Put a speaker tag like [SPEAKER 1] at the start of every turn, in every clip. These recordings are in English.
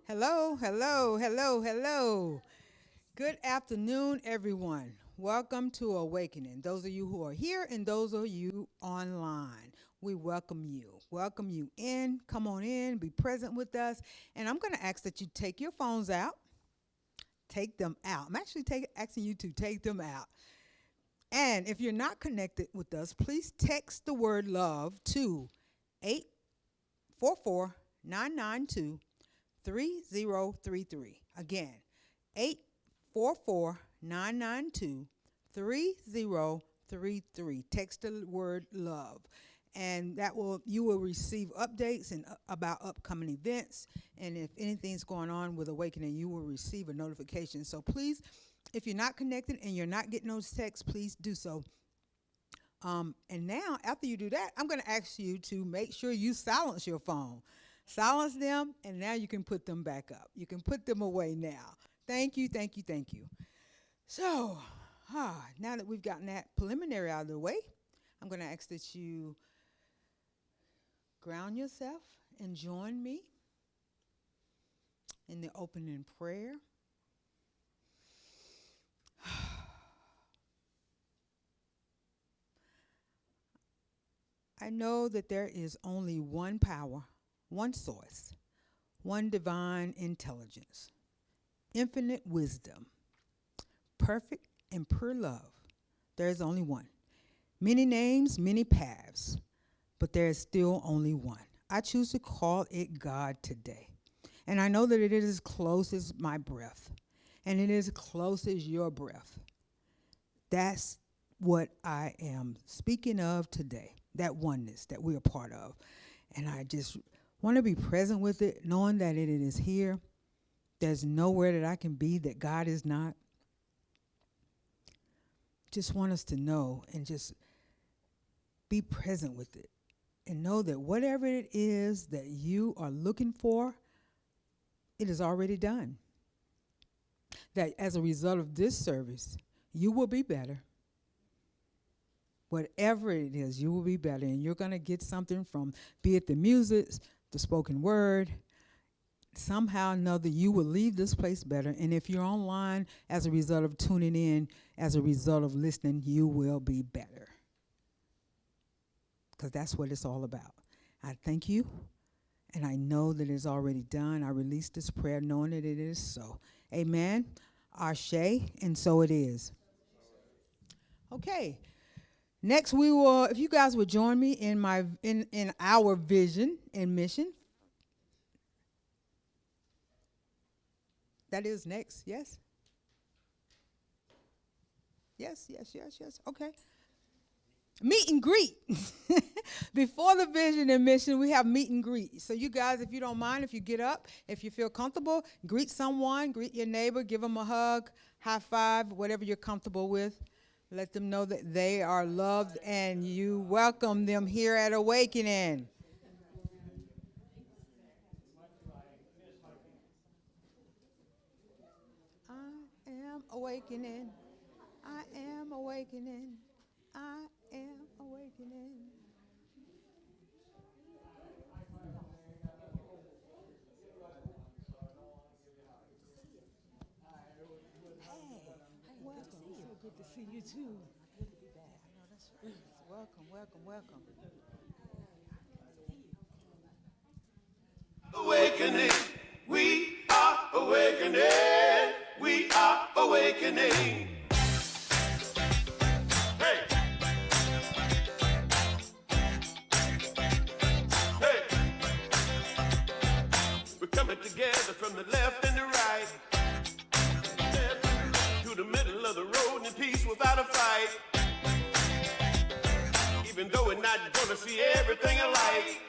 [SPEAKER 1] Hello, hello, hello, hello. Good afternoon, everyone. Welcome to Awakening. Those of you who are here and those of you online, we welcome you. Welcome you in. Come on in, be present with us. And I'm going to ask that you take your phones out, take them out. I'm actually asking you to take them out. And if you're not connected with us, please text the word love to 844 992 3033. Again, 844 992 3033. Text the word love. And you will receive updates and about upcoming events. And if anything's going on with Awakening, you will receive a notification. So please, if you're not connected and you're not getting those texts, please do so. And now, after you do that, I'm going to ask you to make sure you silence your phone. Silence them, and now you can put them back up. You can put them away now. Thank you, thank you, thank you. So, now that we've gotten that preliminary out of the way, I'm going to ask that you ground yourself and join me in the opening prayer. I know that there is only one power, one source, one divine intelligence, infinite wisdom, perfect and pure love. There is only one. Many names, many paths, but there is still only one. I choose to call it God today. And I know that it is as close as my breath, and it is as close as your breath. That's what I am speaking of today, that oneness that we are part of. And I just want to be present with it, knowing that it is here. There's nowhere that I can be that God is not. Just want us to know and just be present with it. And know that whatever it is that you are looking for, it is already done. That as a result of this service, you will be better. Whatever it is, you will be better. And you're going to get something from, be it the music, the spoken word. Somehow or another, you will leave this place better. And if you're online as a result of tuning in, as a result of listening, you will be better. Because that's what it's all about. I thank you, and I know that it's already done. I release this prayer knowing that it is so. Amen. Ashe, and so it is. Okay. Next, we will, if you guys would join me in our vision and mission. That is next, yes? Yes. Okay. Meet and greet. Before the vision and mission, we have meet and greet. So you guys, if you don't mind, if you get up, if you feel comfortable, greet someone, greet your neighbor, give them a hug, high five, whatever you're comfortable with. Let them know that they are loved and you welcome them here at Awakening. I am awakening. I am awakening. I am awakening. Good to see you too. Good to be back. I know that's right. Welcome.
[SPEAKER 2] Awakening, we are awakening. We are awakening. Hey. Hey. We're coming together from the left and the right. To the middle of the road in peace without a fight. Even though we're not gonna see everything alike,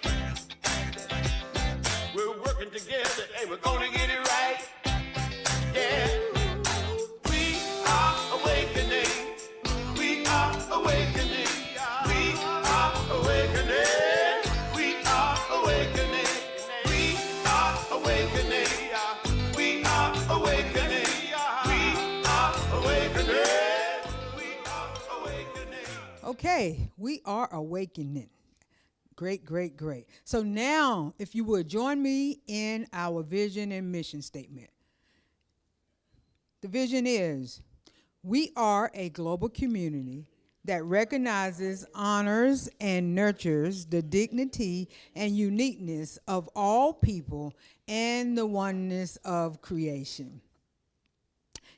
[SPEAKER 2] we're working together and we're gonna get it right. Yeah. We are awakening. We are awakening. We are awakening. We are awakening. We are awakening. We are awakening.
[SPEAKER 1] Okay, we are awakening. Great, great, great. So now, if you would join me in our vision and mission statement. The vision is we are a global community that recognizes, honors, and nurtures the dignity and uniqueness of all people and the oneness of creation.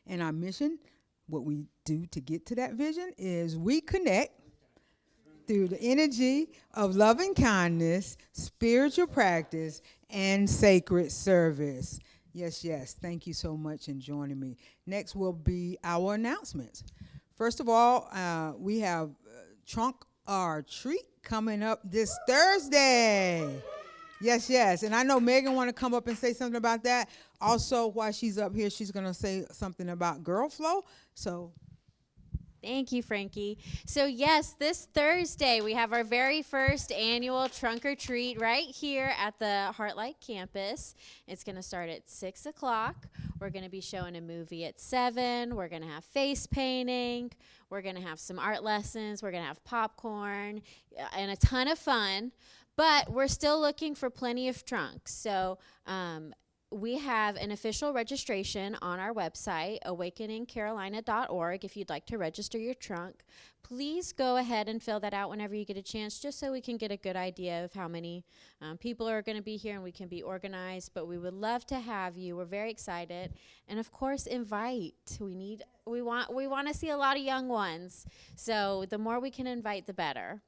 [SPEAKER 1] And our mission, what we do to get to that vision, is we connect through the energy of loving kindness, spiritual practice, and sacred service. Yes, yes. Thank you so much in joining me. Next will be our announcements. First of all, we have Trunk or Treat coming up this Thursday. Yes, yes. And I know Megan want to come up and say something about that. Also, while she's up here, she's going to say something about Girl Flow. So
[SPEAKER 3] thank you, Frankie. So yes, this Thursday we have our very first annual Trunk or Treat right here at the Heartlight campus. It's going to start at 6 o'clock. We're going to be showing a movie at 7. We're going to have face painting. We're going to have some art lessons. We're going to have popcorn and a ton of fun. But we're still looking for plenty of trunks. So we have an official registration on our website, awakeningcarolina.org, if you'd like to register your trunk. Please go ahead and fill that out whenever you get a chance, just so we can get a good idea of how many people are going to be here and we can be organized. But we would love to have you. We're very excited. And of course, invite. We want to see a lot of young ones. So the more we can invite, the better.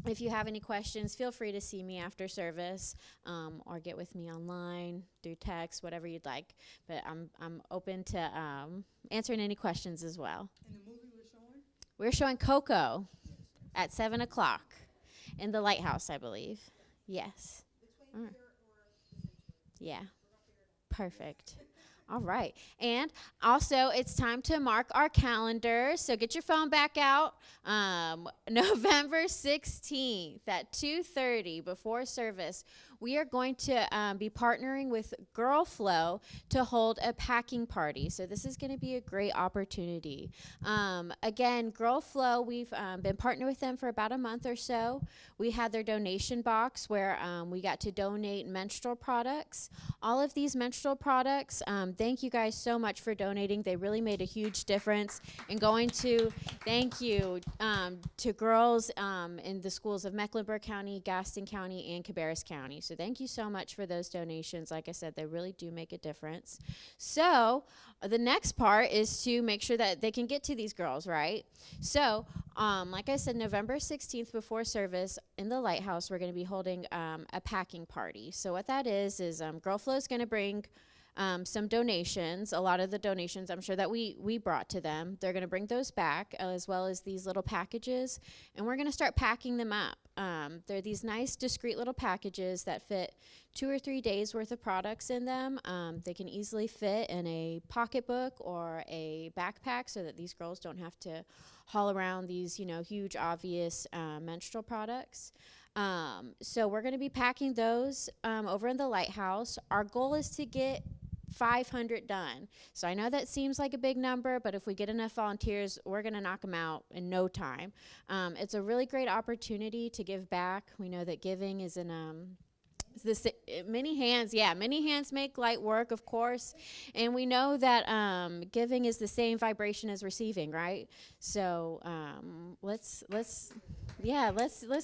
[SPEAKER 3] If you have any questions, feel free to see me after service, or get with me online through text, whatever you'd like. But I'm open to answering any questions as well.
[SPEAKER 1] and the movie we're showing?
[SPEAKER 3] We're showing Coco at 7 o'clock in the Lighthouse, I believe. Yes. Yeah. Perfect. All right. And also, it's time to mark our calendars. So get your phone back out. November 16th at 2:30 before service, we are going to be partnering with Girl Flow to hold a packing party. So this is going to be a great opportunity. Again, Girl Flow, we've been partnered with them for about a month or so. We had their donation box where we got to donate menstrual products. All of these menstrual products, thank you guys so much for donating. They really made a huge difference in going to, thank you, to girls in the schools of Mecklenburg County, Gaston County, and Cabarrus County. So thank you so much for those donations. Like I said, they really do make a difference. So the next part is to make sure that they can get to these girls, right? So like I said, November 16th before service in the Lighthouse, we're going to be holding a packing party. So what that is Girl Flow is going to bring some donations. A lot of the donations I'm sure that we brought to them, they're going to bring those back, as well as these little packages, and we're going to start packing them up. They're these nice discreet little packages that fit 2 or 3 days worth of products in them. They can easily fit in a pocketbook or a backpack so that these girls don't have to haul around these, huge obvious menstrual products. So we're going to be packing those over in the Lighthouse. Our goal is to get 500 done. So I know that seems like a big number, but if we get enough volunteers, we're going to knock them out in no time. It's a really great opportunity to give back. We know that giving is many hands make light work, of course, and we know that giving is the same vibration as receiving, right? So let's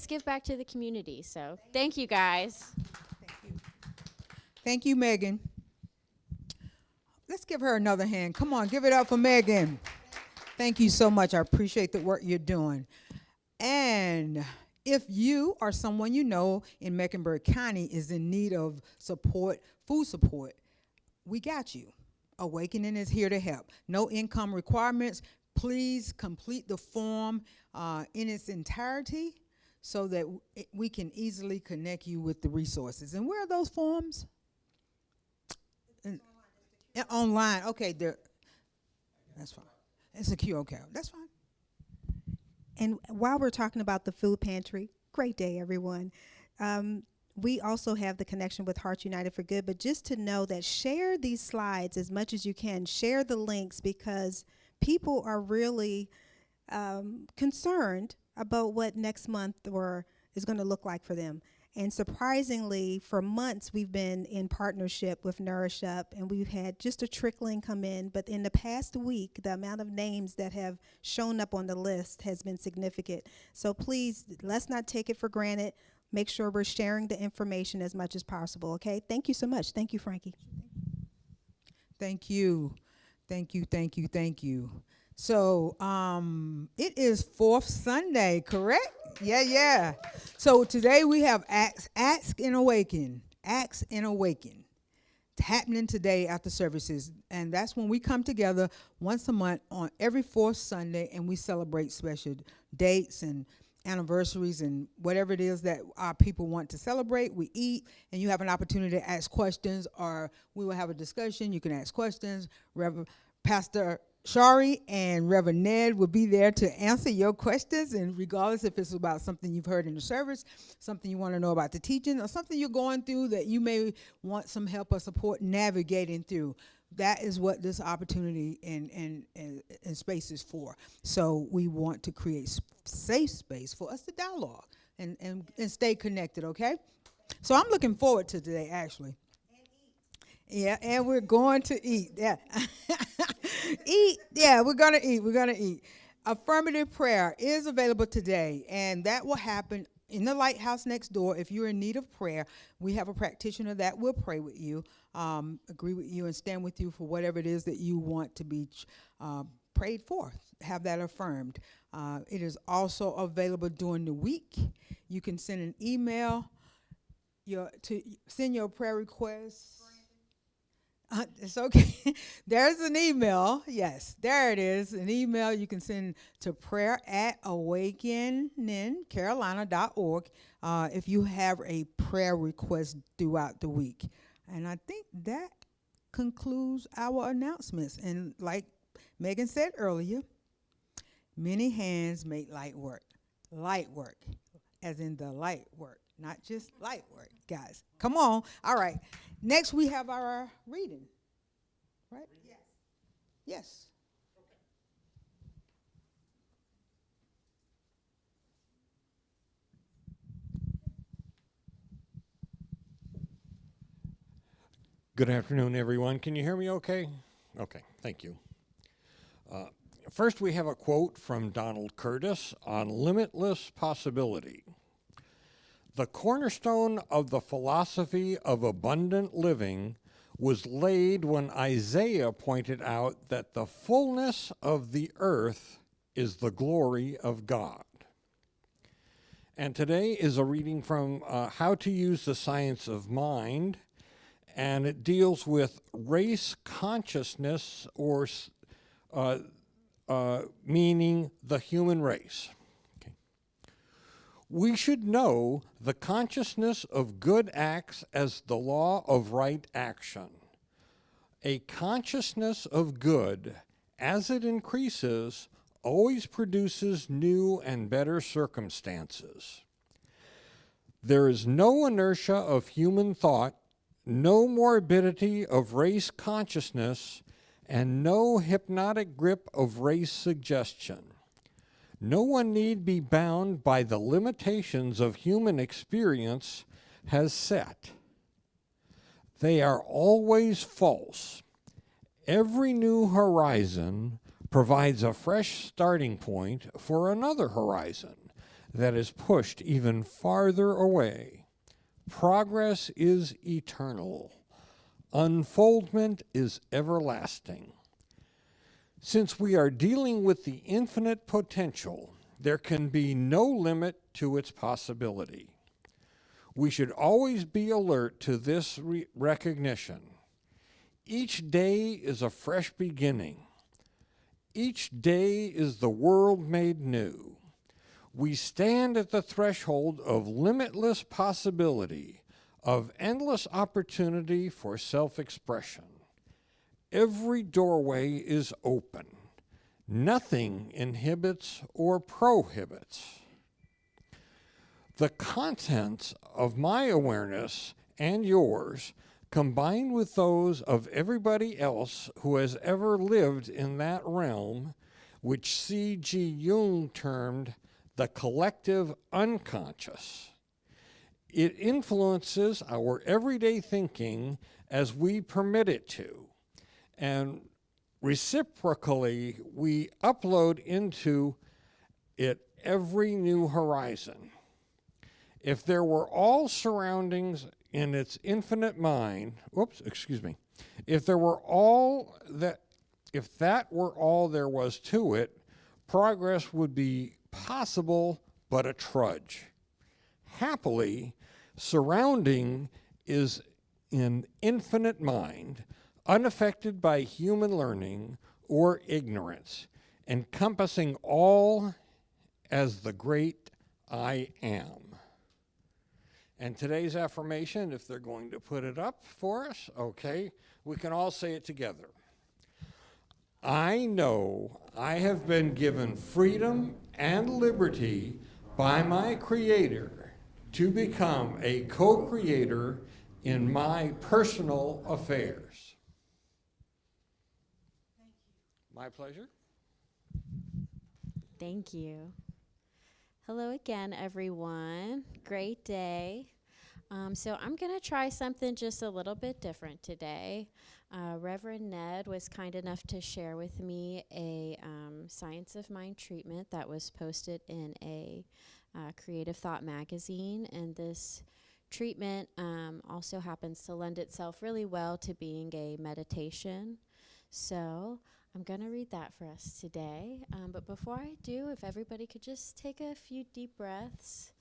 [SPEAKER 3] give back to the community. So thank you guys.
[SPEAKER 1] Thank you, Megan. Let's give her another hand. Come on, give it up for Megan. Thank you so much. I appreciate the work you're doing. And if you or someone you know in Mecklenburg County is in need of support, food support, we got you. Awakening is here to help. No income requirements. Please complete the form in its entirety so that we can easily connect you with the resources. And where are those forms? Online. Okay, that's fine. It's a QR code. That's fine.
[SPEAKER 4] And while we're talking about the food pantry, great day, everyone. We also have the connection with Hearts United for Good, but just to know that share these slides as much as you can. Share the links because people are really concerned about what next month or is going to look like for them. And surprisingly, for months, we've been in partnership with Nourish Up, and we've had just a trickling come in. But in the past week, the amount of names that have shown up on the list has been significant. So please, let's not take it for granted. Make sure we're sharing the information as much as possible, okay? Thank you so much. Thank you, Frankie.
[SPEAKER 1] Thank you. Thank you, thank you, thank you. So it is fourth Sunday, correct? Yeah. So today we have Ask and Awaken. Ask and Awaken. It's happening today after services. And that's when we come together once a month on every fourth Sunday, and we celebrate special dates and anniversaries and whatever it is that our people want to celebrate. We eat, and you have an opportunity to ask questions, or we will have a discussion. You can ask questions. Reverend Pastor Shari and Reverend Ned will be there to answer your questions, and regardless if it's about something you've heard in the service, something you want to know about the teaching, or something you're going through that you may want some help or support navigating through. That is what this opportunity and space is for. So we want to create safe space for us to dialogue and stay connected, okay? So I'm looking forward to today, actually. Yeah, and we're going to eat. Yeah. Eat. Yeah, we're going to eat. We're going to eat. Affirmative prayer is available today, and that will happen in the lighthouse next door. If you're in need of prayer, we have a practitioner that will pray with you, agree with you, and stand with you for whatever it is that you want to be prayed for. Have that affirmed. It is also available during the week. You can send an email to send your prayer requests. It's okay. There's an email. Yes, there it is. An email you can send to prayer@awakeningcarolina.org if you have a prayer request throughout the week. And I think that concludes our announcements. And like Megan said earlier, many hands make light work. Light work, as in the light work, not just light work, guys. Come on. All right. Next, we have our reading, right? Yes.
[SPEAKER 5] Good afternoon, everyone. Can you hear me okay? Okay, thank you. First, we have a quote from Donald Curtis on limitless possibility. The cornerstone of the philosophy of abundant living was laid when Isaiah pointed out that the fullness of the earth is the glory of God. And today is a reading from How to Use the Science of Mind, and it deals with race consciousness, or meaning the human race. We should know the consciousness of good acts as the law of right action. A consciousness of good, as it increases, always produces new and better circumstances. There is no inertia of human thought, no morbidity of race consciousness, and no hypnotic grip of race suggestion. No one need be bound by the limitations of human experience has set. They are always false. Every new horizon provides a fresh starting point for another horizon that is pushed even farther away. Progress is eternal. Unfoldment is everlasting. Since we are dealing with the infinite potential, there can be no limit to its possibility. We should always be alert to this recognition. Each day is a fresh beginning. Each day is the world made new. We stand at the threshold of limitless possibility, of endless opportunity for self-expression. Every doorway is open. Nothing inhibits or prohibits. The contents of my awareness and yours, combined with those of everybody else who has ever lived in that realm, which C.G. Jung termed the the collective unconscious. It influences our everyday thinking as we permit it to. And reciprocally, we upload into it every new horizon. If there were all surroundings in its infinite mind, if that were all there was to it, progress would be possible but a trudge. Happily, surrounding is in infinite mind, unaffected by human learning or ignorance, encompassing all as the great I am. And today's affirmation, if they're going to put it up for us, okay, we can all say it together. I know I have been given freedom and liberty by my Creator to become a co-creator in my personal affairs. My pleasure.
[SPEAKER 3] Thank you. Hello again, everyone. Great day. So I'm going to try something just a little bit different today. Reverend Ned was kind enough to share with me a Science of Mind treatment that was posted in a Creative Thought magazine, and this treatment also happens to lend itself really well to being a meditation. So I'm going to read that for us today. But before I do, if everybody could just take a few deep breaths.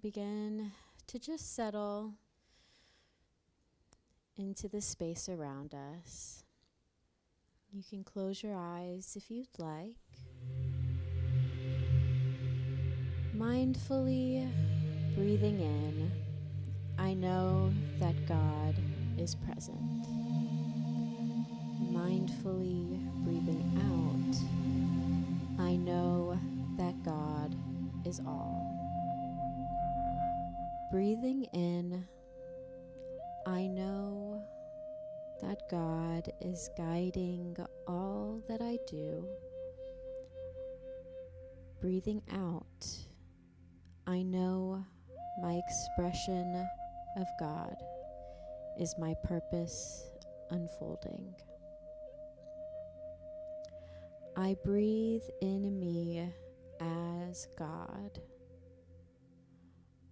[SPEAKER 3] Begin to just settle into the space around us. You can close your eyes if you'd like. Mindfully breathing in, I know that God is present. Mindfully breathing out, I know that God is all. Breathing in, I know that God is guiding all that I do. Breathing out, I know my expression of God is my purpose unfolding. I breathe in me as God.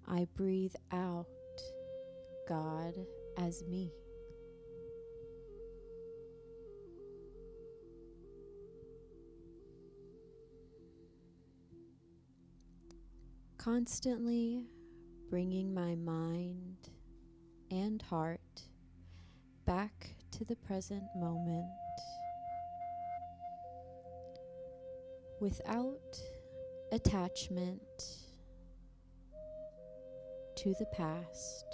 [SPEAKER 3] I breathe out God as me. Constantly bringing my mind and heart back to the present moment without attachment to the past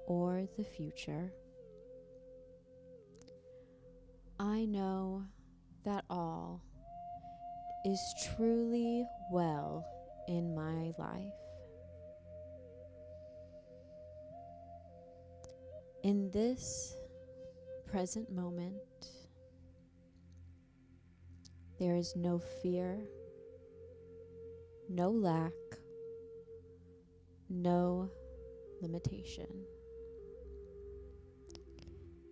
[SPEAKER 3] or the future. I know that all is truly well in my life. In this present moment, there is no fear, no lack, no limitation.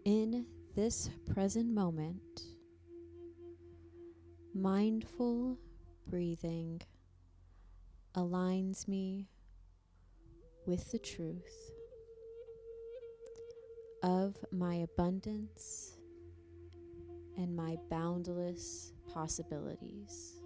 [SPEAKER 3] In this present moment, mindful breathing aligns me with the truth of my abundance and my boundless possibilities.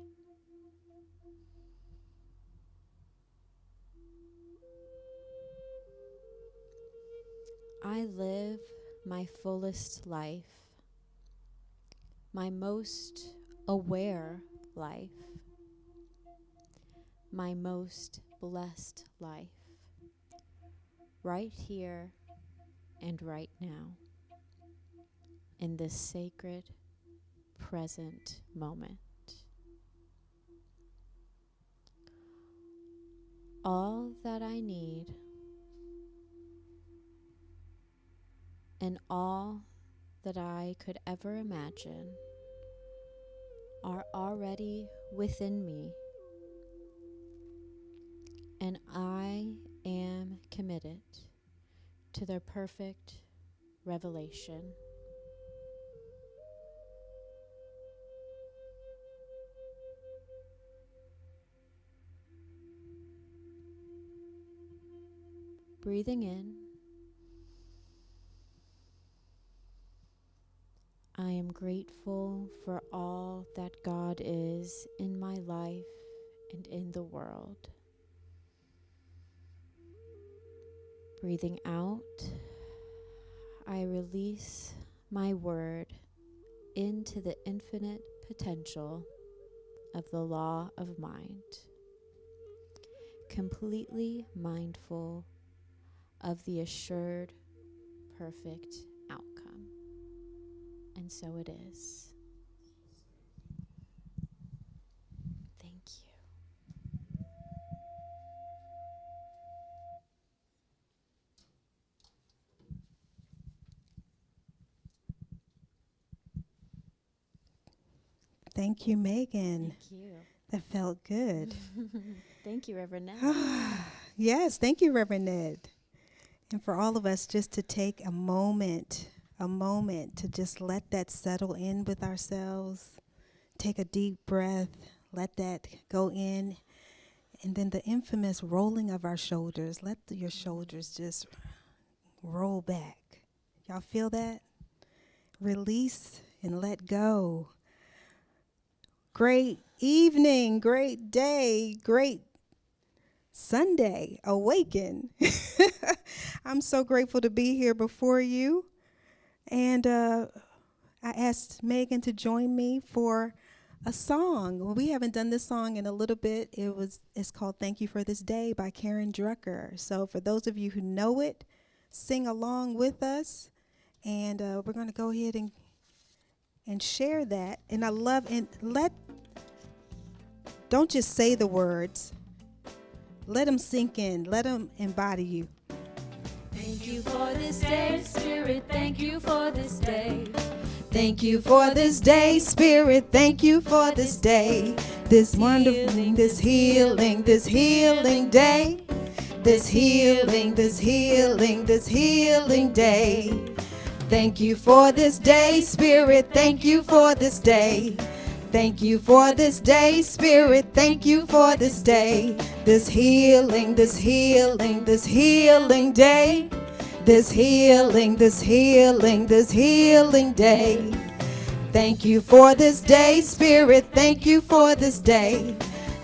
[SPEAKER 3] I live my fullest life, my most aware life, my most blessed life, right here and right now, in this sacred present moment. All that I need and all that I could ever imagine are already within me, and I am committed to their perfect revelation. Breathing in, I am grateful for all that God is in my life and in the world. Breathing out, I release my word into the infinite potential of the law of mind, completely mindful of the assured perfect outcome. And so it is. Thank you.
[SPEAKER 4] Thank you, Megan.
[SPEAKER 3] Thank you.
[SPEAKER 4] That felt good.
[SPEAKER 3] Thank you, Reverend Ned.
[SPEAKER 4] Yes, thank you, Reverend Ned. And for all of us, just to take a moment to just let that settle in with ourselves. Take a deep breath, let that go in. And then the infamous rolling of our shoulders. Let your shoulders just roll back. Y'all feel that? Release and let go. Great evening, great day, great Sunday. Awaken. I'm so grateful to be here before you. And I asked Megan to join me for a song. Well, we haven't done this song in a little bit. It's called Thank You for This Day by Karen Drucker. So for those of you who know it, sing along with us. And we're going to go ahead and share that. And I love, and don't just say the words. Let them sink in. Let them embody you.
[SPEAKER 3] Thank you for this day, Spirit. Thank you for this day.
[SPEAKER 4] Thank you for this day, Spirit. Thank you for this day. This wonderful, this healing day. This healing day. Thank you for this day, Spirit. Thank you for this day. Thank you for this day, Spirit. Thank you for this day. This healing day. This healing day. Thank you for this day, Spirit. Thank you for this day.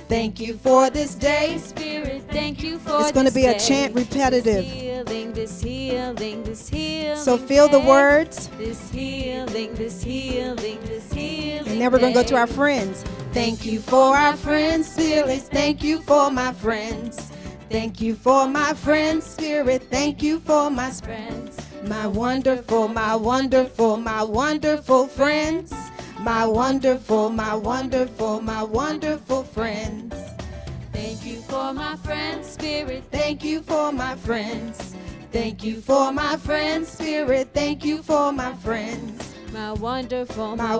[SPEAKER 4] Thank you for this day, Spirit. Thank you for this day. It's going to be a chant repetitive. This healing. So feel the words. This healing. And now we're going to go to our friends. Thank you for our friends, Spirit. Thank you for my friends. Thank you for my friends, Spirit. Thank you for my friends. My wonderful friends. My wonderful friends. Thank you for my friends, Spirit. Thank you for my friends. Thank you for my friends, Spirit. Thank you for my friends. My wonderful friends. My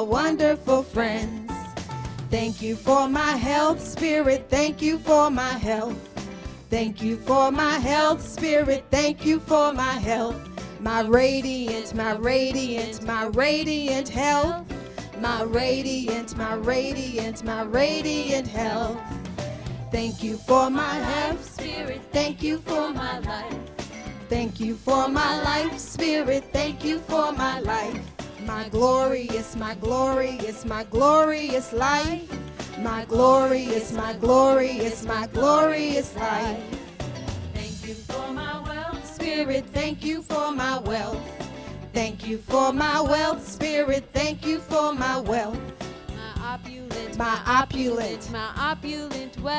[SPEAKER 4] wonderful friends. Thank you for my health, Spirit. Thank you for my health. Thank you for my health, Spirit. Thank you for my health. My radiant health. My radiant health. Thank you for my health, Spirit. Thank you for my life. Thank you for my life, Spirit. Thank you for my life. My glorious life. My glorious life. Thank you for my wealth, Spirit. Thank you for my wealth. Thank you for my wealth, Spirit. Thank you for my wealth. My opulent wealth.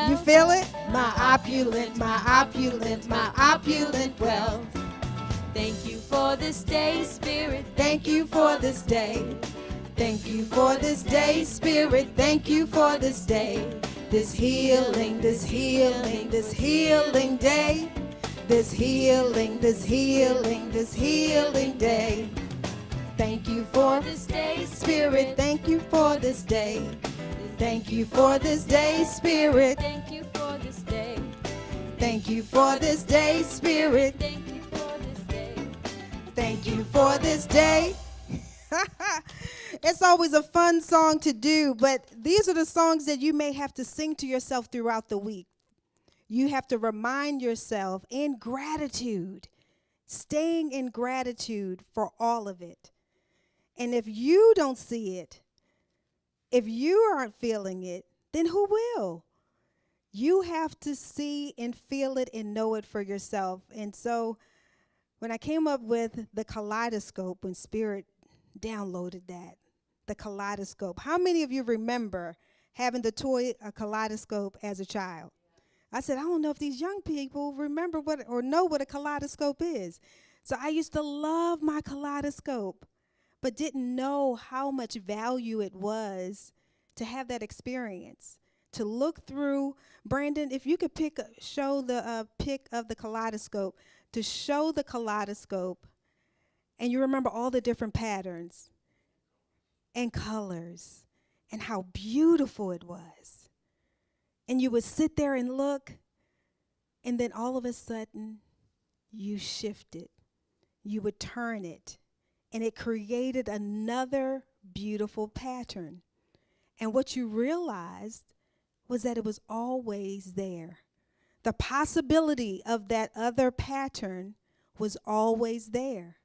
[SPEAKER 4] You feel it? My opulent wealth. Thank you for this day, Spirit. Thank you for this day. Thank you for this day, Spirit. Thank you for this day. This healing day. this healing, this healing, this healing day. Thank you for this day, Spirit. Thank you for this day. Thank you for this day, Spirit.
[SPEAKER 3] Thank you for this day.
[SPEAKER 4] Thank you for this day, Spirit.
[SPEAKER 3] Thank you for this day.
[SPEAKER 4] Thank you for this day. It's always a fun song to do, but these are the songs that you may have to sing to yourself throughout the week. You have to remind yourself in gratitude, staying in gratitude for all of it. And if you don't see it, if you aren't feeling it, then who will? You have to see and feel it and know it for yourself. And so when I came up with the Kaleidoscope, when Spirit downloaded that, the Kaleidoscope, how many of you remember having the toy, a kaleidoscope, as a child? I said, I don't know if these young people remember what or know what a kaleidoscope is. So I used to love my kaleidoscope, but didn't know how much value it was to have that experience, to look through. Brandon, if you could show the pic of the kaleidoscope, to show the kaleidoscope, and you remember all the different patterns and colors and how beautiful it was. And you would sit there and look, and then all of a sudden, you shifted. You would turn it, and it created another beautiful pattern. And what you realized was that it was always there. The possibility of that other pattern was always there.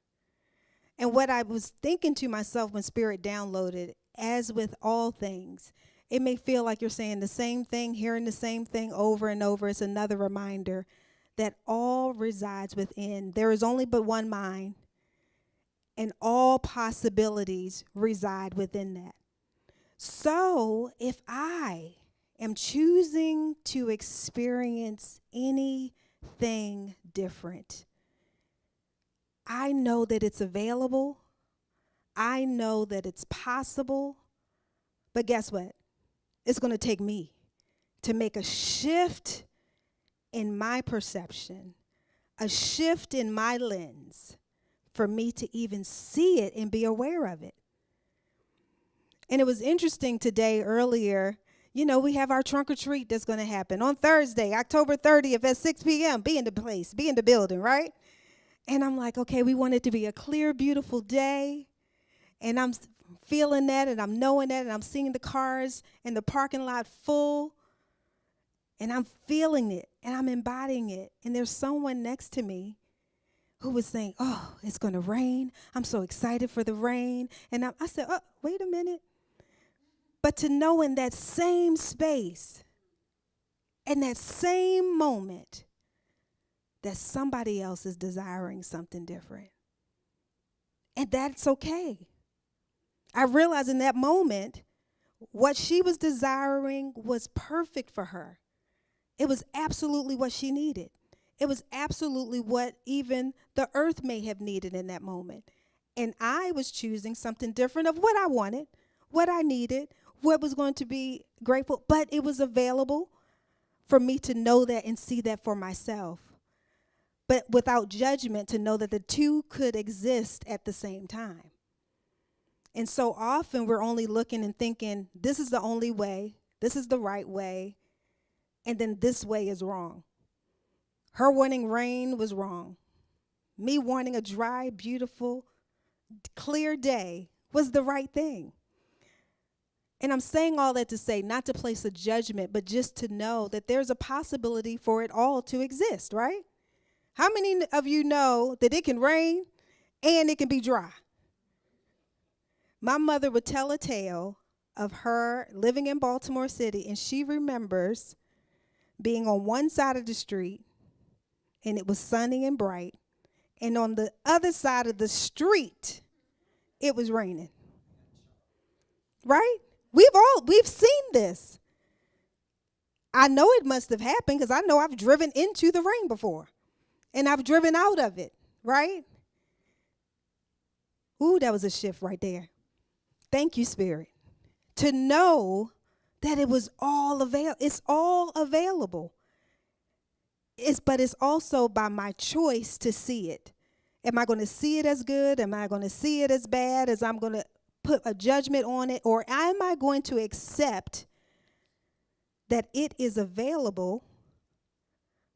[SPEAKER 4] And what I was thinking to myself when Spirit downloaded, as with all things, it may feel like you're saying the same thing, hearing the same thing over and over. It's another reminder that all resides within. There is only but one mind, and all possibilities reside within that. So if I am choosing to experience anything different, I know that it's available. I know that it's possible. But guess what? It's going to take me to make a shift in my perception, a shift in my lens, for me to even see it and be aware of it. And it was interesting today, earlier, we have our trunk or treat that's going to happen on Thursday, October 30th at 6 p.m. Be in the place, be in the building, right? And I'm like, okay, we want it to be a clear, beautiful day. And I'm feeling that, and I'm knowing that, and I'm seeing the cars in the parking lot full. And I'm feeling it, and I'm embodying it. And there's someone next to me who was saying, oh, it's going to rain. I'm so excited for the rain. And I said, oh, wait a minute. But to know in that same space, in that same moment, that somebody else is desiring something different. And that's okay. I realized in that moment, what she was desiring was perfect for her. It was absolutely what she needed. It was absolutely what even the earth may have needed in that moment. And I was choosing something different of what I wanted, what I needed, what was going to be grateful. But it was available for me to know that and see that for myself. But without judgment, to know that the two could exist at the same time. And so often we're only looking and thinking, this is the only way, this is the right way, and then this way is wrong. Her wanting rain was wrong. Me wanting a dry, beautiful, clear day was the right thing. And I'm saying all that to say, not to place a judgment, but just to know that there's a possibility for it all to exist, right? How many of you know that it can rain and it can be dry? My mother would tell a tale of her living in Baltimore City, and she remembers being on one side of the street, and it was sunny and bright, and on the other side of the street, it was raining. Right? We've seen this. I know it must have happened because I know I've driven into the rain before, and I've driven out of it, right? Ooh, that was a shift right there. Thank you, Spirit. To know that it was all available. It's all available. But it's also by my choice to see it. Am I going to see it as good? Am I going to see it as bad? As I'm going to put a judgment on it? Or am I going to accept that it is available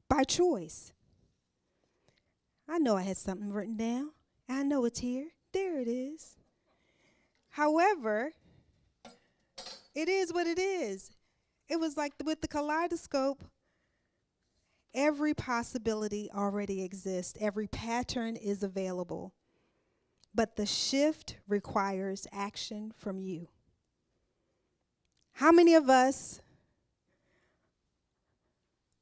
[SPEAKER 4] by choice? I know I had something written down. I know it's here. There it is. However, it is what it is. It was like with the kaleidoscope. Every possibility already exists. Every pattern is available. But the shift requires action from you. How many of us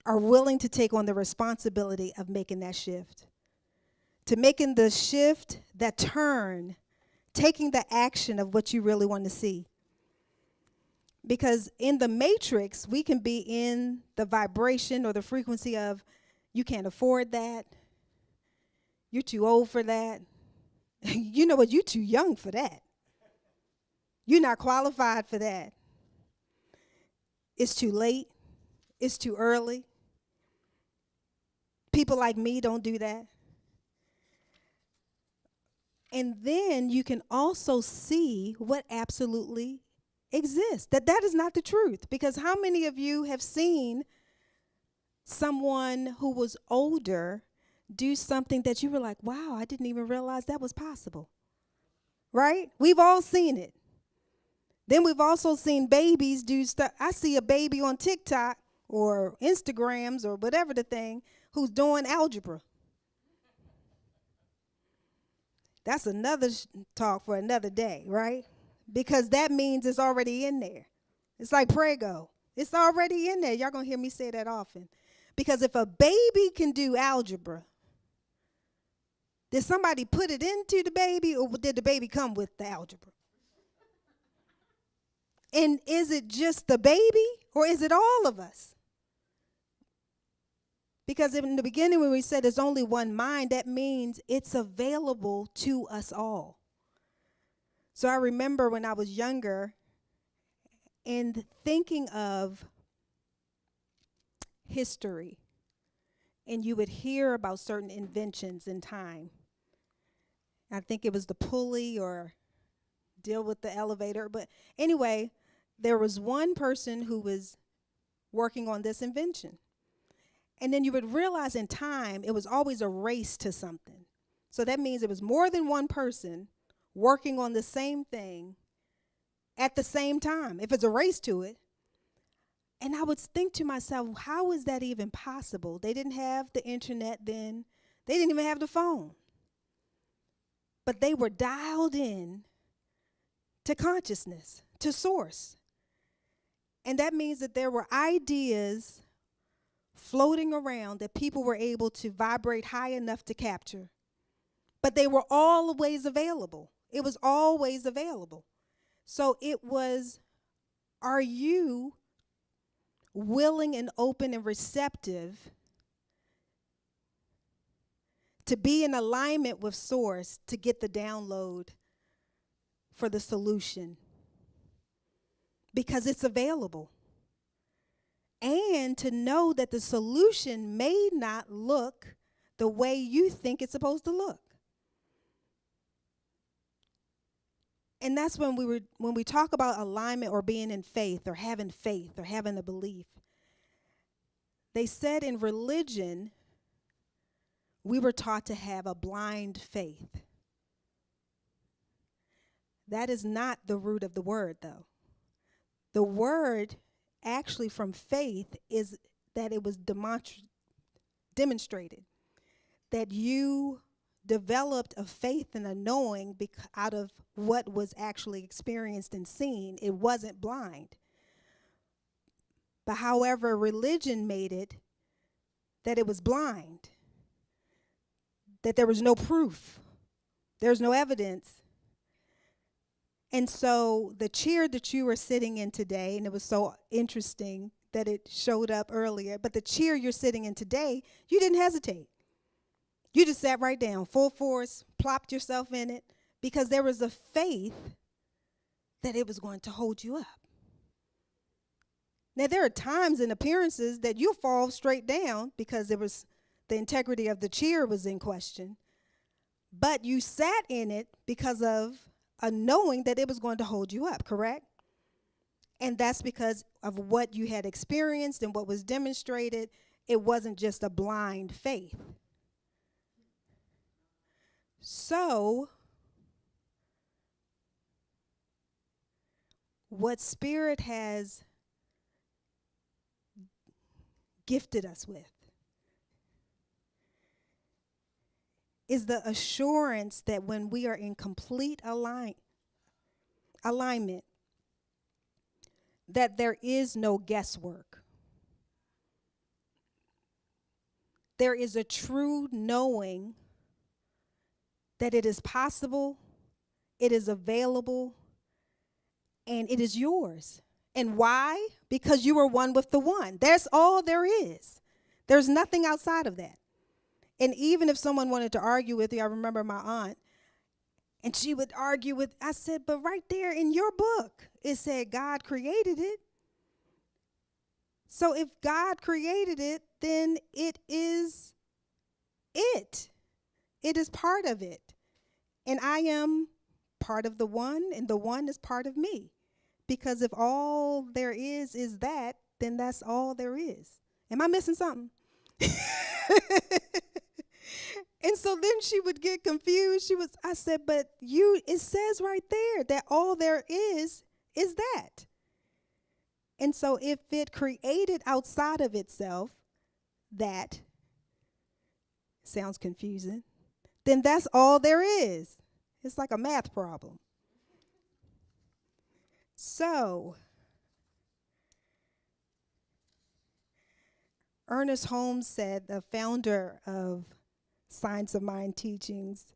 [SPEAKER 4] are willing to take on the responsibility of making that shift? To making the shift, that turn, taking the action of what you really want to see. Because in the matrix, we can be in the vibration or the frequency of, you can't afford that. You're too old for that. You know what? You're too young for that. You're not qualified for that. It's too late. It's too early. People like me don't do that. And then you can also see what absolutely exists. That is not the truth. Because how many of you have seen someone who was older do something that you were like, wow, I didn't even realize that was possible? Right? We've all seen it. Then we've also seen babies do stuff. I see a baby on TikTok or Instagrams or whatever the thing who's doing algebra. That's another talk for another day, right? Because that means it's already in there. It's like Prego. It's already in there. Y'all gonna hear me say that often. Because if a baby can do algebra, did somebody put it into the baby, or did the baby come with the algebra? And is it just the baby, or is it all of us? Because in the beginning when we said there's only one mind, that means it's available to us all. So I remember when I was younger and thinking of history, and you would hear about certain inventions in time. I think it was the pulley or deal with the elevator. But anyway, there was one person who was working on this invention. And then you would realize in time, it was always a race to something. So that means it was more than one person working on the same thing at the same time, if it's a race to it. And I would think to myself, how is that even possible? They didn't have the internet then. They didn't even have the phone. But they were dialed in to consciousness, to source. And that means that there were ideas floating around that people were able to vibrate high enough to capture. But they were always available. It was always available. So it was, are you willing and open and receptive to be in alignment with source to get the download for the solution? Because it's available. And to know that the solution may not look the way you think it's supposed to look. And that's when we talk about alignment or being in faith or having a belief. They said in religion, we were taught to have a blind faith. That is not the root of the word, though. The word actually from faith is that it was demonstrated. That you developed a faith and a knowing out of what was actually experienced and seen. It wasn't blind. But however, religion made it that it was blind. That there was no proof. There's no evidence. And so the chair that you are sitting in today, and it was so interesting that it showed up earlier, but the chair you're sitting in today, you didn't hesitate. You just sat right down, full force, plopped yourself in it, because there was a faith that it was going to hold you up. Now, there are times and appearances that you'll fall straight down because it was the integrity of the chair was in question. But you sat in it because of a knowing that it was going to hold you up, correct? And that's because of what you had experienced and what was demonstrated. It wasn't just a blind faith. So, what Spirit has gifted us with is the assurance that when we are in complete alignment, that there is no guesswork. There is a true knowing that it is possible, it is available, and it is yours. And why? Because you are one with the one. That's all there is. There's nothing outside of that. And even if someone wanted to argue with you, I remember my aunt, and she would argue with, I said, but right there in your book, it said God created it. So if God created it, then it is it. It is part of it. And I am part of the one, and the one is part of me. Because if all there is that, then that's all there is. Am I missing something? And so then she would get confused. I said, but it says right there that all there is that. And so if it created outside of itself, that sounds confusing, then that's all there is. It's like a math problem. So, Ernest Holmes said, the founder of Science of Mind teachings,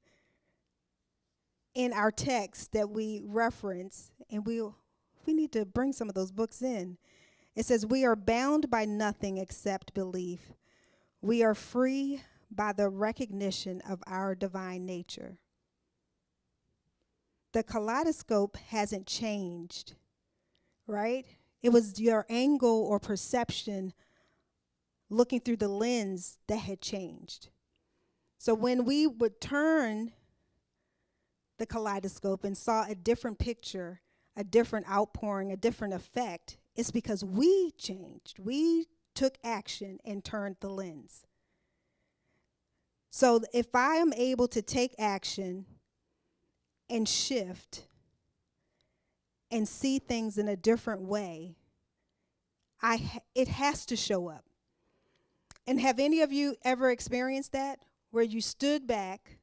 [SPEAKER 4] in our text that we reference, and we need to bring some of those books in. It says, we are bound by nothing except belief. We are free by the recognition of our divine nature. The kaleidoscope hasn't changed, right? It was your angle or perception looking through the lens that had changed. So when we would turn the kaleidoscope and saw a different picture, a different outpouring, a different effect, it's because we changed. We took action and turned the lens. So if I am able to take action and shift and see things in a different way, it has to show up. And have any of you ever experienced that, where you stood back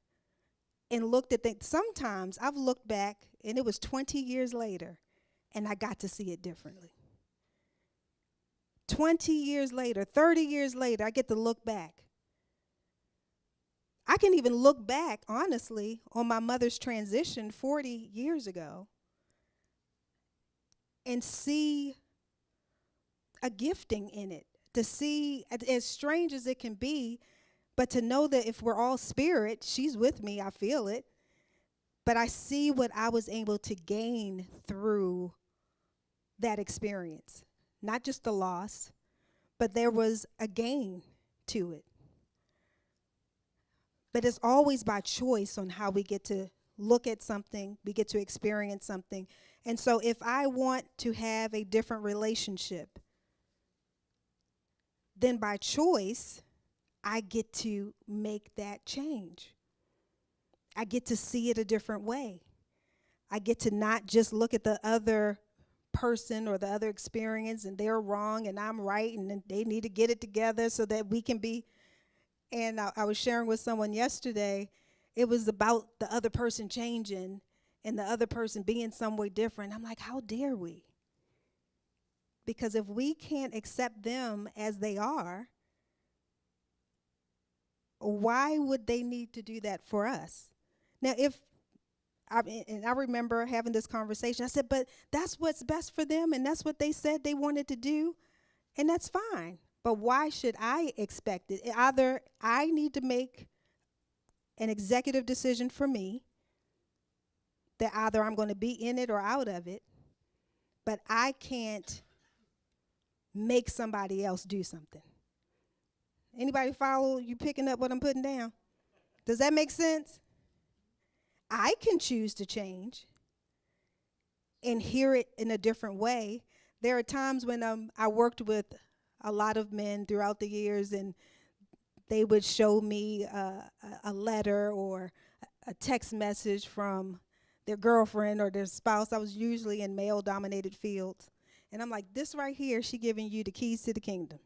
[SPEAKER 4] and looked at things? Sometimes I've looked back and it was 20 years later and I got to see it differently. 20 years later, 30 years later, I get to look back. I can even look back, honestly, on my mother's transition 40 years ago and see a gifting in it, to see, as strange as it can be, but to know that if we're all spirit, she's with me, I feel it, but I see what I was able to gain through that experience. Not just the loss, but there was a gain to it. But it's always by choice on how we get to look at something, we get to experience something. And so if I want to have a different relationship, then by choice, I get to make that change. I get to see it a different way. I get to not just look at the other person or the other experience and they're wrong and I'm right and they need to get it together so that we can be. And I was sharing with someone yesterday, it was about the other person changing and the other person being some way different. I'm like, how dare we? Because if we can't accept them as they are, why would they need to do that for us? Now, I remember having this conversation. I said, but that's what's best for them, and that's what they said they wanted to do, and that's fine. But why should I expect it? Either I need to make an executive decision for me, that either I'm going to be in it or out of it, but I can't make somebody else do something. Anybody follow you picking up what I'm putting down? Does that make sense? I can choose to change and hear it in a different way. There are times when I worked with a lot of men throughout the years, and they would show me a letter or a text message from their girlfriend or their spouse. I was usually in male-dominated fields. And I'm like, this right here, she giving you the keys to the kingdom.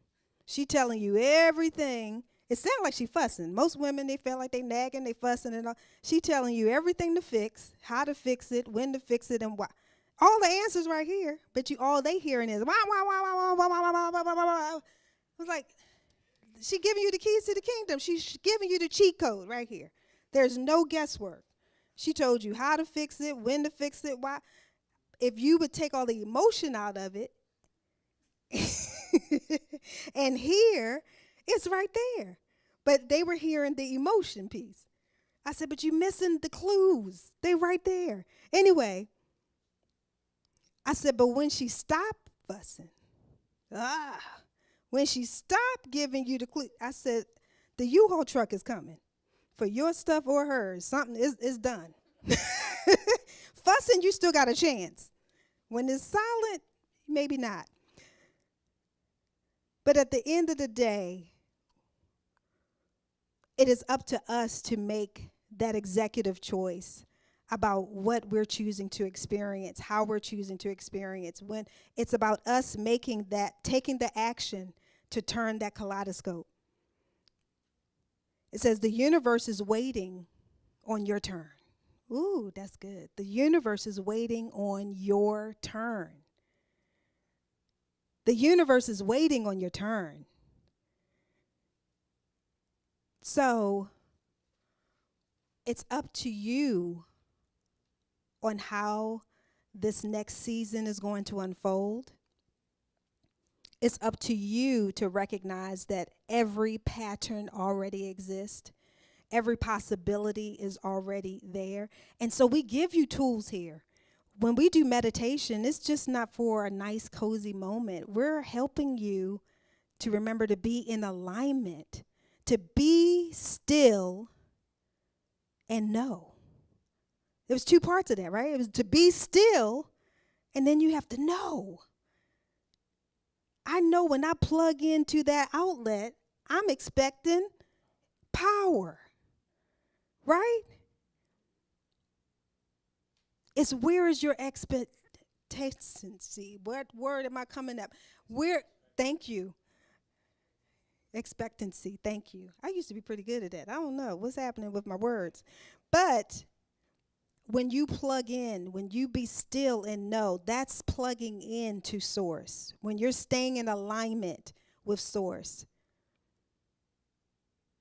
[SPEAKER 4] She telling you everything. It sounds like she fussing. Most women, they feel like they nagging, they fussing and all. She telling you everything to fix, how to fix it, when to fix it, and why. All the answers right here, but all they hearing is wah, wah, wah, wah, wah, wah, wah, wah, wah, wah, wah. I was like, she giving you the keys to the kingdom. She's giving you the cheat code right here. There's no guesswork. She told you how to fix it, when to fix it, why. If you would take all the emotion out of it and hear, it's right there. But they were hearing the emotion piece. I said, but you're missing the clues. They right there. Anyway, I said, but when she stopped fussing, when she stopped giving you the clue, I said, the U-Haul truck is coming for your stuff or hers. Something is done. Fussing, you still got a chance. When it's silent, maybe not. But at the end of the day, it is up to us to make that executive choice about what we're choosing to experience, how we're choosing to experience. When it's about us taking the action to turn that kaleidoscope. It says the universe is waiting on your turn. Ooh, that's good. The universe is waiting on your turn. The universe is waiting on your turn. So it's up to you on how this next season is going to unfold. It's up to you to recognize that every pattern already exists. Every possibility is already there. And so we give you tools here. When we do meditation, it's just not for a nice, cozy moment. We're helping you to remember to be in alignment, to be still and know. There was 2 parts of that, right? It was to be still, and then you have to know. I know when I plug into that outlet, I'm expecting power. Right? It's where is your expectancy? What word am I coming up? Thank you. Expectancy, thank you. I used to be pretty good at that. I don't know what's happening with my words. But when you plug in, when you be still and know, that's plugging into source. When you're staying in alignment with source.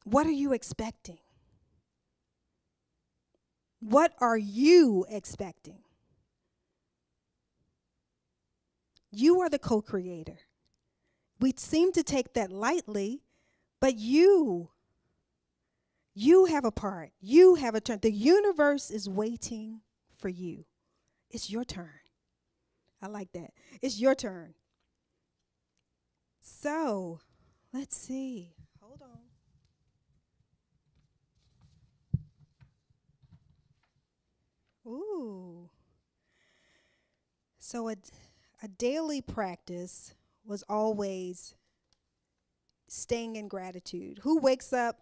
[SPEAKER 4] What are you expecting? What are you expecting? You are the co-creator. We seem to take that lightly, but you have a part. You have a turn. The universe is waiting for you. It's your turn. I like that. It's your turn. So, let's see. Hold on. Ooh. So a daily practice was always staying in gratitude. Who wakes up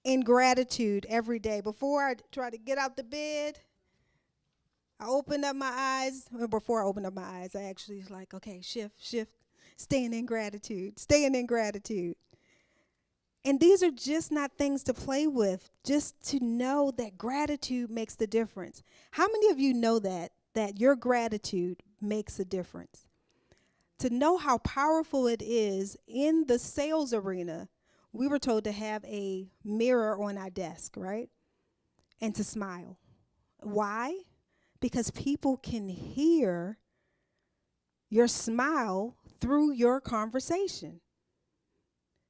[SPEAKER 4] in gratitude every day? Before I try to get out the bed, I open up my eyes. Well, before I open up my eyes, I actually was like, okay, shift, staying in gratitude. And these are just not things to play with, just to know that gratitude makes the difference. How many of you know that your gratitude makes a difference? To know how powerful it is in the sales arena, we were told to have a mirror on our desk, right? And to smile. Why? Because people can hear your smile through your conversation.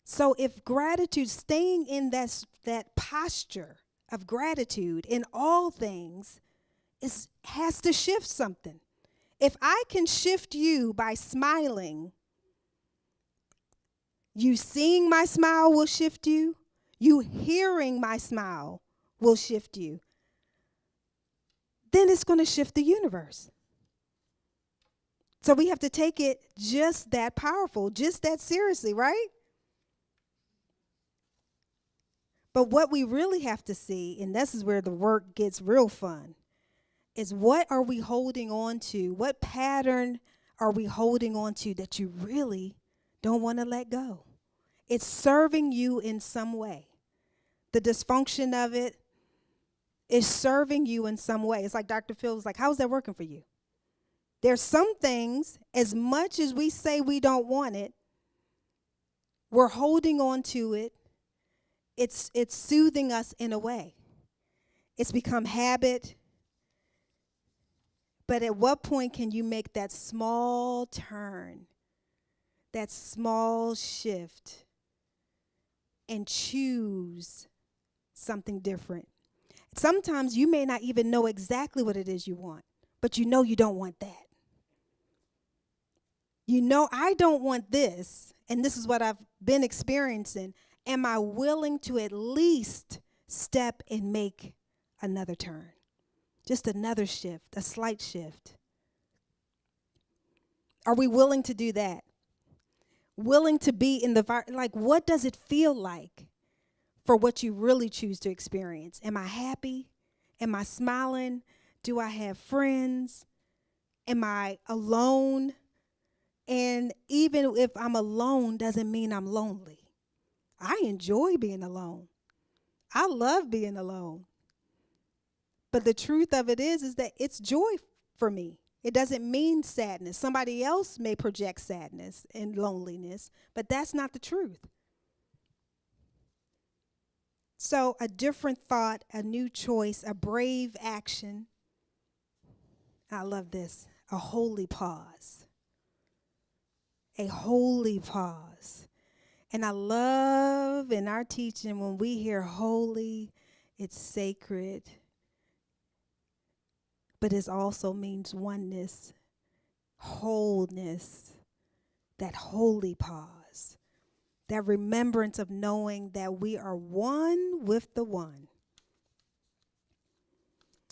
[SPEAKER 4] So if gratitude, staying in that posture of gratitude in all things has to shift something. If I can shift you by smiling You seeing my smile will shift you. You hearing my smile will shift you. Then it's going to shift the universe. So we have to take it just that powerful, just that seriously, right? But what we really have to see, and this is where the work gets real fun, is what are we holding on to? What pattern are we holding on to that you really don't want to let go? It's serving you in some way. The dysfunction of it is serving you in some way. It's like Dr. Phil was like, how's that working for you? There's some things, as much as we say we don't want it, we're holding on to it. It's soothing us in a way. It's become habit. But at what point can you make that small turn, that small shift, and choose something different? Sometimes you may not even know exactly what it is you want, but you know you don't want that. You know, I don't want this, and this is what I've been experiencing. Am I willing to at least step and make another turn? Just another shift, a slight shift. Are we willing to do that? Willing to be in the, like, what does it feel like for what you really choose to experience? Am I happy? Am I smiling? Do I have friends? Am I alone? And even if I'm alone, doesn't mean I'm lonely. I enjoy being alone. I love being alone. But the truth of it is that it's joy for me. It doesn't mean sadness. Somebody else may project sadness and loneliness, but that's not the truth. So a different thought, a new choice, a brave action. I love this. A holy pause. A holy pause. And I love in our teaching when we hear holy, it's sacred, but it also means oneness, wholeness, that holy pause, that remembrance of knowing that we are one with the one.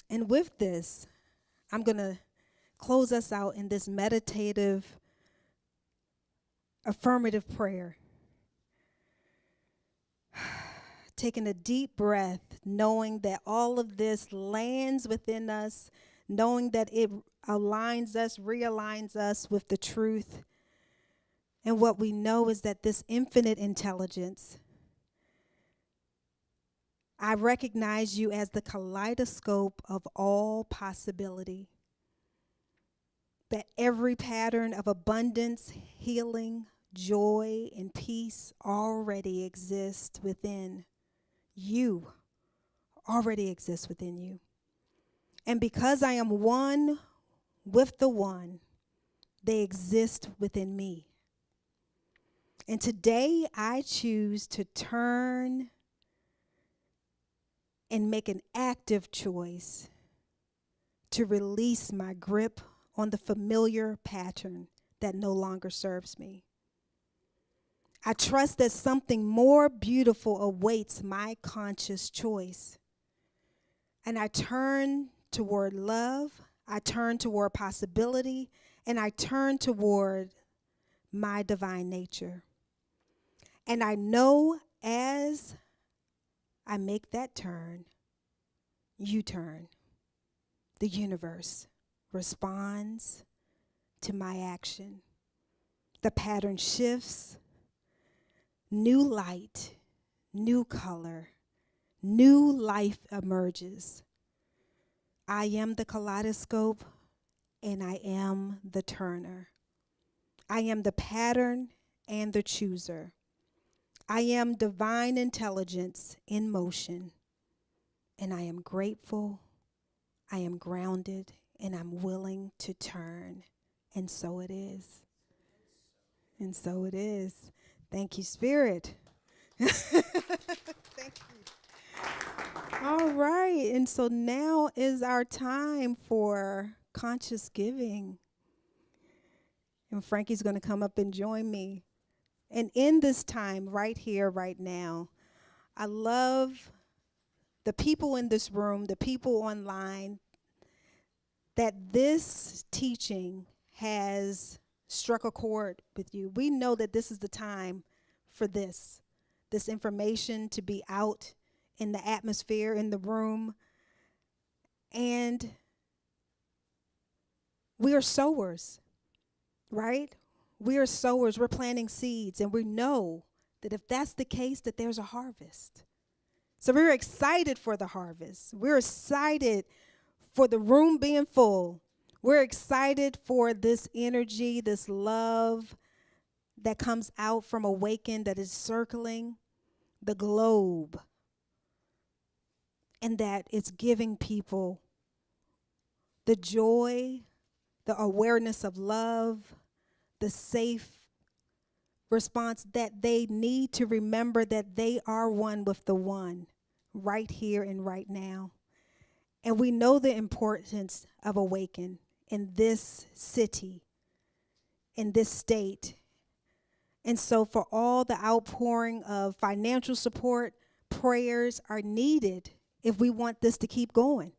[SPEAKER 4] And with this, I'm going to close us out in this meditative, affirmative prayer. Taking a deep breath, knowing that all of this lands within us, knowing that it aligns us, realigns us with the truth. And what we know is that this infinite intelligence, I recognize you as the kaleidoscope of all possibility. That every pattern of abundance, healing, joy, and peace already exists within you. Already exists within you. And because I am one with the one, they exist within me. And today I choose to turn and make an active choice to release my grip on the familiar pattern that no longer serves me. I trust that something more beautiful awaits my conscious choice. And I turn toward love, I turn toward possibility, and I turn toward my divine nature. And I know as I make that turn, you turn. The universe responds to my action. The pattern shifts. New light, new color, new life emerges. I am the kaleidoscope, and I am the turner. I am the pattern and the chooser. I am divine intelligence in motion, and I am grateful, I am grounded, and I'm willing to turn. And so it is. And so it is. Thank you, Spirit. Thank you. All right. And so now is our time for conscious giving. And Frankie's going to come up and join me And in this time, right here, right now, I love the people in this room, the people online, that this teaching has struck a chord with you. We know that this is the time for this information to be out in the atmosphere, in the room. And we are sowers, right? We are sowers. We're planting seeds, and we know that if that's the case, that there's a harvest. So we're excited for the harvest. We're excited for the room being full. We're excited for this energy, this love that comes out from Awaken, that is circling the globe, and that it's giving people the joy, the awareness of love, the safe response that they need to remember that they are one with the one right here and right now. And we know the importance of Awaken in this city, in this state. And so for all the outpouring of financial support, prayers are needed if we want this to keep going.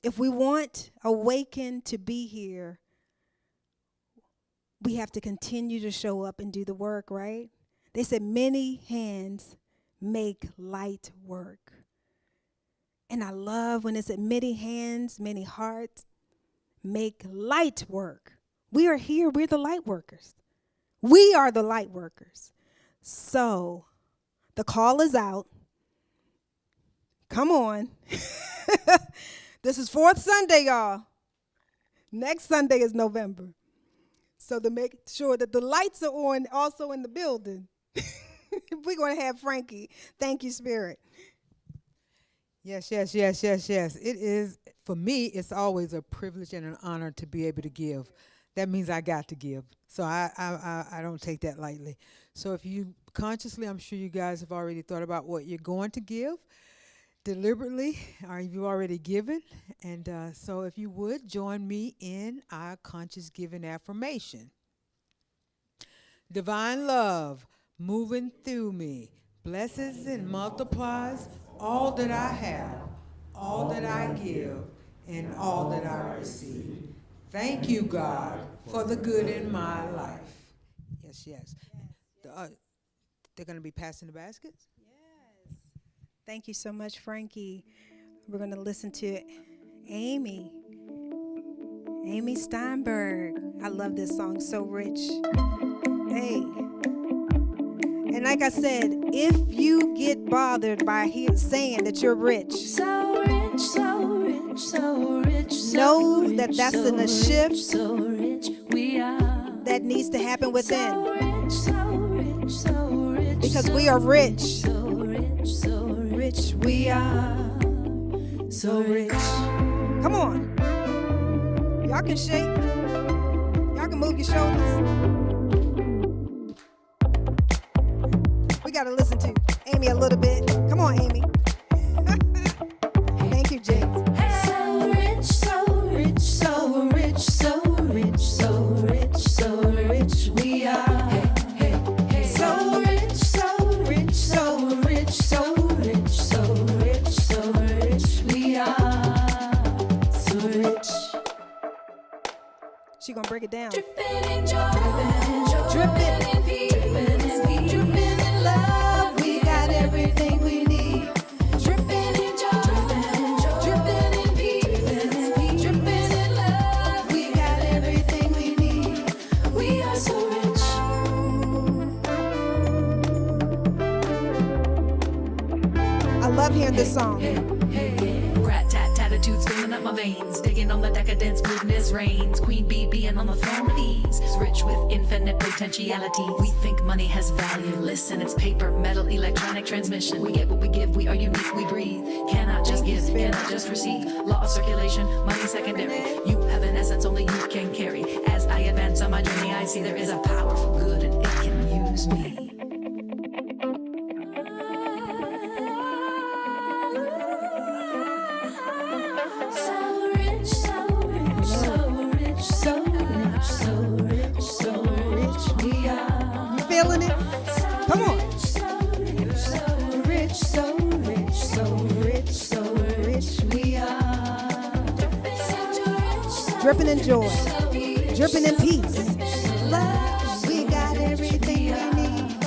[SPEAKER 4] If we want Awaken to be here, we have to continue to show up and do the work, right? They said many hands make light work. And I love when it said many hands, many hearts make light work. We are here. We're the light workers. We are the light workers. So the call is out. Come on. This is fourth Sunday, y'all. Next Sunday is November. So to make sure that the lights are on also in the building, we're going to have Frankie. Thank you, Spirit.
[SPEAKER 1] Yes, yes, yes, yes, yes. It is, for me, it's always a privilege and an honor to be able to give. That means I got to give. So I don't take that lightly. So if you consciously, I'm sure you guys have already thought about what you're going to give deliberately, or you've already given. And so if you would, join me in our conscious giving affirmation. Divine love moving through me, blesses and multiplies all that I have, all that I give, and all that I receive. Thank you, God, for the good in my life. Yes, yes. They're going to be passing the baskets?
[SPEAKER 4] Yes. Thank you so much, Frankie. We're going to listen to Amy Steinberg. I love this song, So Rich. Hey. And like I said, if you get bothered by saying that you're rich,
[SPEAKER 6] so rich, so rich, so rich, so
[SPEAKER 4] know
[SPEAKER 6] rich,
[SPEAKER 4] that that's
[SPEAKER 6] so
[SPEAKER 4] in a shift
[SPEAKER 6] so rich we are.
[SPEAKER 4] That needs to happen within.
[SPEAKER 6] So rich, so rich, so rich,
[SPEAKER 4] because
[SPEAKER 6] so
[SPEAKER 4] we are rich.
[SPEAKER 6] So rich, so rich we are. So rich.
[SPEAKER 4] Come on. Y'all can shake. Y'all can move your shoulders. We got to listen to Amy a little bit. Come on, Amy. Thank you, James.
[SPEAKER 6] So rich, so rich, so rich, so rich, so rich, so rich we are. So rich, so rich, so rich, so rich, so rich, so rich we are. So rich.
[SPEAKER 4] She gonna break it down.
[SPEAKER 6] Dripping in joy,
[SPEAKER 4] Dripping
[SPEAKER 6] in peace, dripping in love. We got everything we need. Dripping in joy, dripping in peace, dripping in love. We got everything we need. We are so rich.
[SPEAKER 4] I love hearing this song.
[SPEAKER 6] Rat tat attitudes filling up my veins, digging on the decadence, goodness reigns. Queen bee being on the throne of ease, rich with infinite potentiality. We think money has value. Listen, it's paper, metal, electronic transmission. We get what we give. We are unique. We breathe. Cannot just give, cannot just receive. Law of circulation, money secondary. You have an essence only you can carry. As I advance on my journey, I see there is a power for good, and it can use me. So rich, so rich, so rich, so rich, so rich, so rich we are.
[SPEAKER 4] feeling it? Come on. So rich, so rich, so rich, so rich we are. Dripping in joy, dripping in peace. Love, we got everything we need.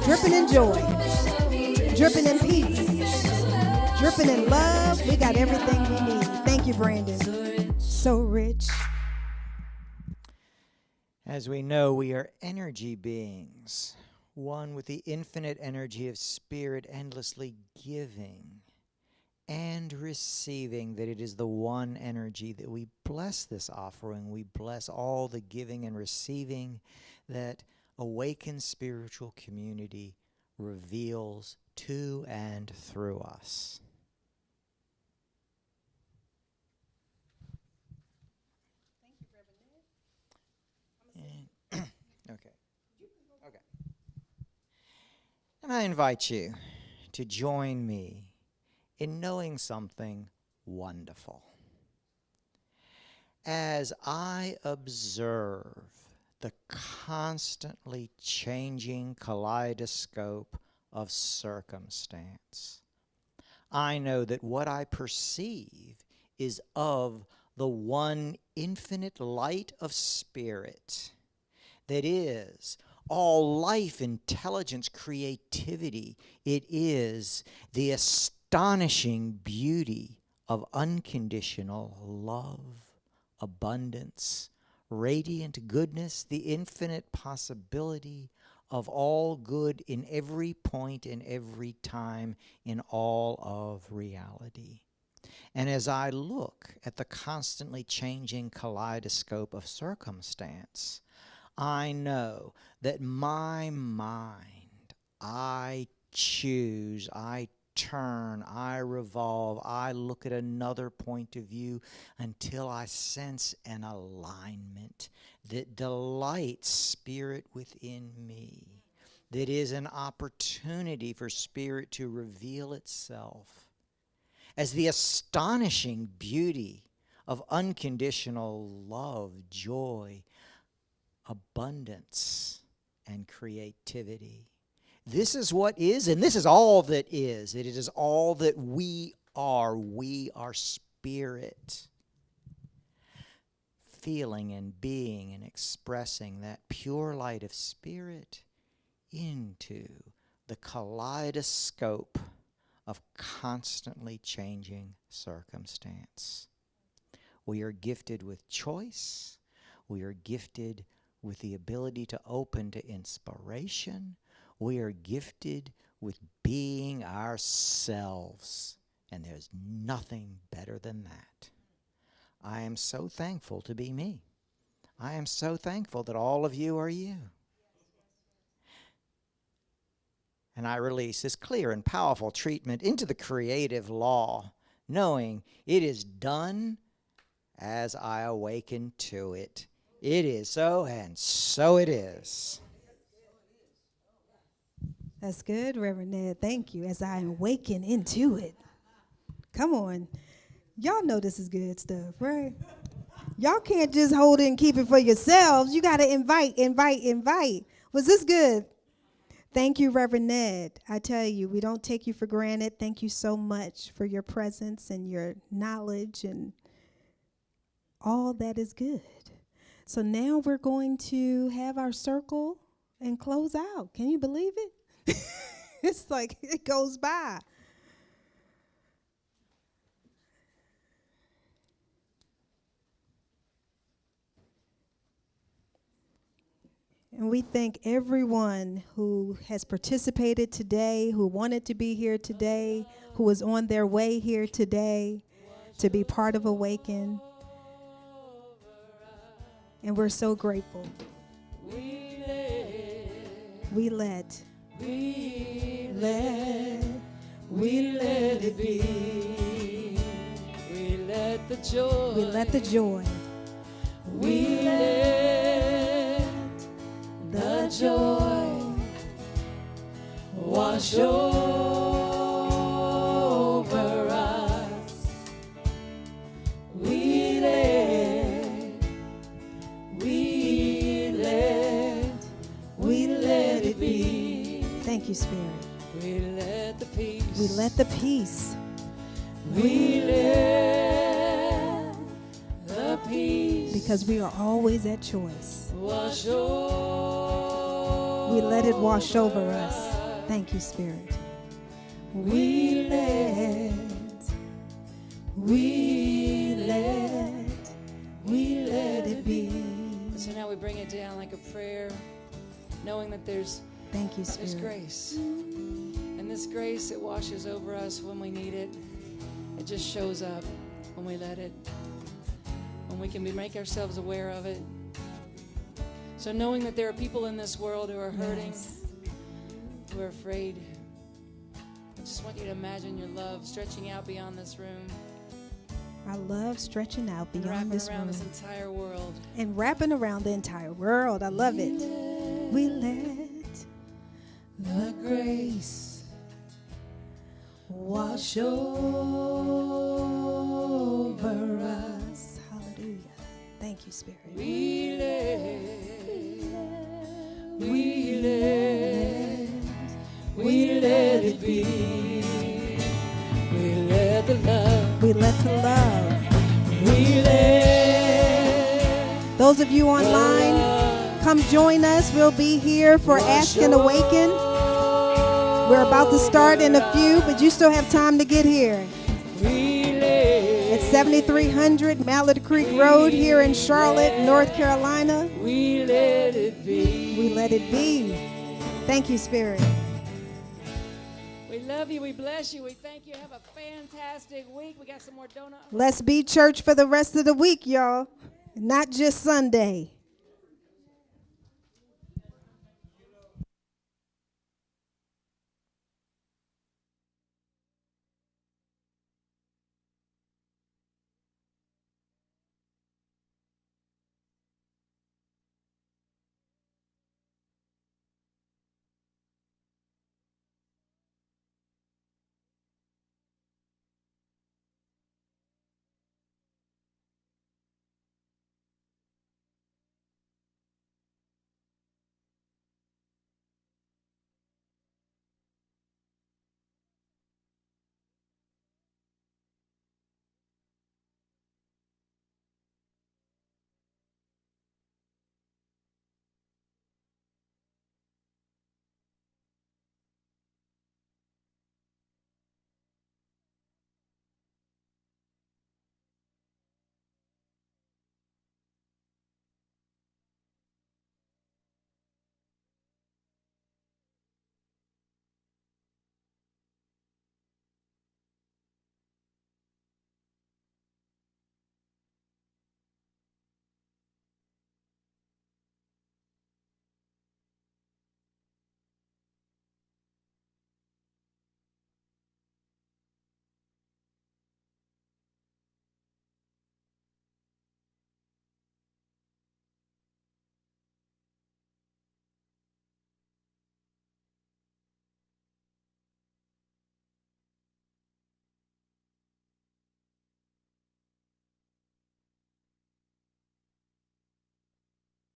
[SPEAKER 4] Dripping in joy, dripping in peace, dripping in love. We got everything we need. Thank you, Brandon. So rich.
[SPEAKER 7] As we know, we are energy beings, one with the infinite energy of spirit, endlessly giving and receiving. That it is the one energy that we bless this offering. We bless all the giving and receiving that Awaken Spiritual Community reveals to and through us. Okay. And I invite you to join me in knowing something wonderful. As I observe the constantly changing kaleidoscope of circumstance, I know that what I perceive is of the one infinite light of spirit that is all life, intelligence, creativity. It is the astonishing beauty of unconditional love, abundance, radiant goodness, the infinite possibility of all good in every point, in every time, in all of reality. And as I look at the constantly changing kaleidoscope of circumstance, I know that my mind, I choose, I turn, I revolve, I look at another point of view until I sense an alignment that delights spirit within me, that is an opportunity for spirit to reveal itself as the astonishing beauty of unconditional love, joy, abundance, and creativity. This is what is, and this is all that is. It is all that we are. We are spirit. Feeling and being and expressing that pure light of spirit into the kaleidoscope of constantly changing circumstance. We are gifted with choice. We are gifted with the ability to open to inspiration. We are gifted with being ourselves, and there's nothing better than that. I am so thankful to be me. I am so thankful that all of you are you. And I release this clear and powerful treatment into the creative law, knowing it is done as I awaken to it. It is so, and so it is.
[SPEAKER 4] That's good, Reverend Ned. Thank you. As I awaken into it. Come on. Y'all know this is good stuff, right? Y'all can't just hold it and keep it for yourselves. You got to invite. Was this good? Thank you, Reverend Ned. I tell you, we don't take you for granted. Thank you so much for your presence and your knowledge and all that is good. So now we're going to have our circle and close out. Can you believe it? It's like it goes by. And we thank everyone who has participated today, who wanted to be here today, who was on their way here today to be part of Awaken. And we're so grateful. We let it be.
[SPEAKER 8] We let the joy.
[SPEAKER 4] We let the joy.
[SPEAKER 8] We let the joy wash over us. We let
[SPEAKER 4] it be. Thank you, Spirit.
[SPEAKER 8] We let the peace.
[SPEAKER 4] We let the peace.
[SPEAKER 8] We let the peace.
[SPEAKER 4] Because we are always at choice.
[SPEAKER 8] Wash over.
[SPEAKER 4] We let it wash over us. Thank you, Spirit. We let it be.
[SPEAKER 8] So now we bring it down like a prayer, knowing that there's
[SPEAKER 4] Thank you, Spirit.
[SPEAKER 8] grace. And this grace, it washes over us when we need it. It just shows up when we let it. When we can make ourselves aware of it. So knowing that there are people in this world who are hurting, who are afraid, I just want you to imagine your love stretching out beyond this room.
[SPEAKER 4] I love stretching out
[SPEAKER 8] And
[SPEAKER 4] beyond
[SPEAKER 8] wrapping
[SPEAKER 4] this
[SPEAKER 8] around
[SPEAKER 4] room.
[SPEAKER 8] this entire world.
[SPEAKER 4] And wrapping around the entire world. I love it. We let the grace wash over us. Hallelujah. Thank you, Spirit.
[SPEAKER 8] We let it be. We let the love.
[SPEAKER 4] We let the love.
[SPEAKER 8] We let
[SPEAKER 4] Those of you online, come join us. We'll be here for Ask and Awaken. We're about to start in a few, but you still have time to get here. It's 7300 Mallard Creek Road here in Charlotte, North Carolina.
[SPEAKER 8] We let it be.
[SPEAKER 4] We let it be. Thank you, Spirit.
[SPEAKER 8] We love you. We bless you. We thank you. Have a fantastic week. We got some more donuts.
[SPEAKER 4] Let's be church for the rest of the week, y'all. Not just Sunday.